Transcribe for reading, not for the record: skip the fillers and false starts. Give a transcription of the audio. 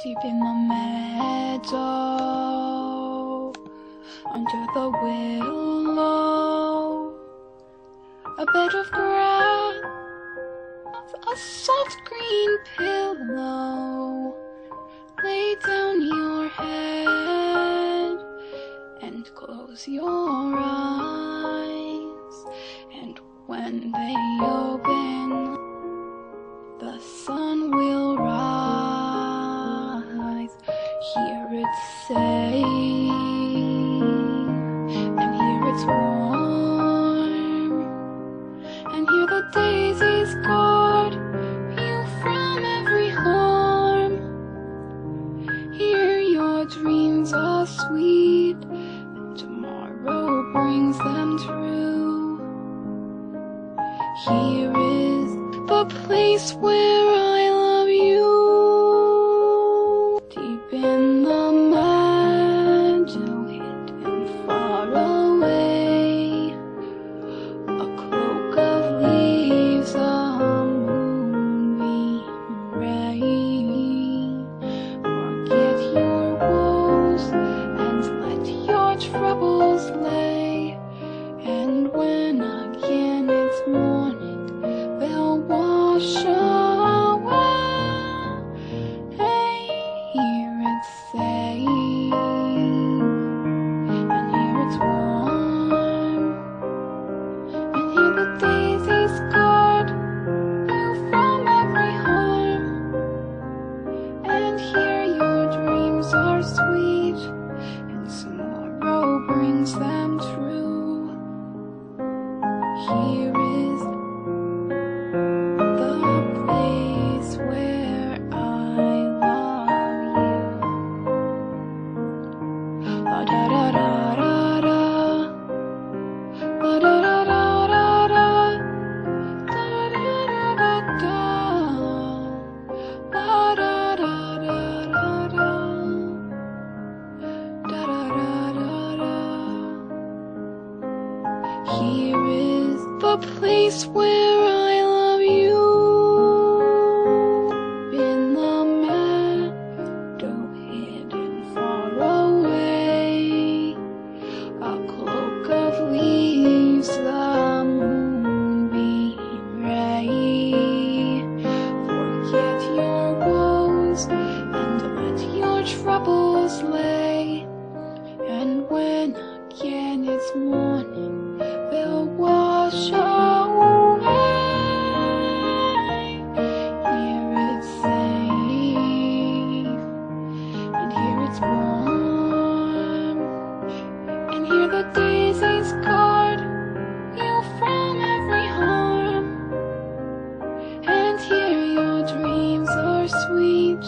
Deep in the meadow, under the willow, a bed of grass, a soft green pillow. Lay down your head and close your eyes, and when they open, the sun will rise. Hear it say, and hear it's warm, and hear the daisies guard you from every harm. Hear your dreams are sweet, and tomorrow brings them true. Here is the place where I love you. Deep in the meadow, hidden far away, a cloak of leaves, a moonbeam ray. Forget your woes and let your troubles lay, and when again it's morning, they'll wash away. Hear it say, and hear it's warm, and hear the daisies guard you from every harm, and hear your dreams are sweet, and tomorrow brings them true. Here is the place where I love you. La da da da da da, la da da da da da, da da da da da, la da da da da da, da da da da da. Here is the place where I love you. In the meadow, hidden far away, a cloak of leaves, the moonbeam ray. Forget your woes and let your troubles lay, and when again it's morning, they'll wash away. Hear it safe, and hear it's warm, and hear the daisies guard you from every harm, and hear your dreams are sweet,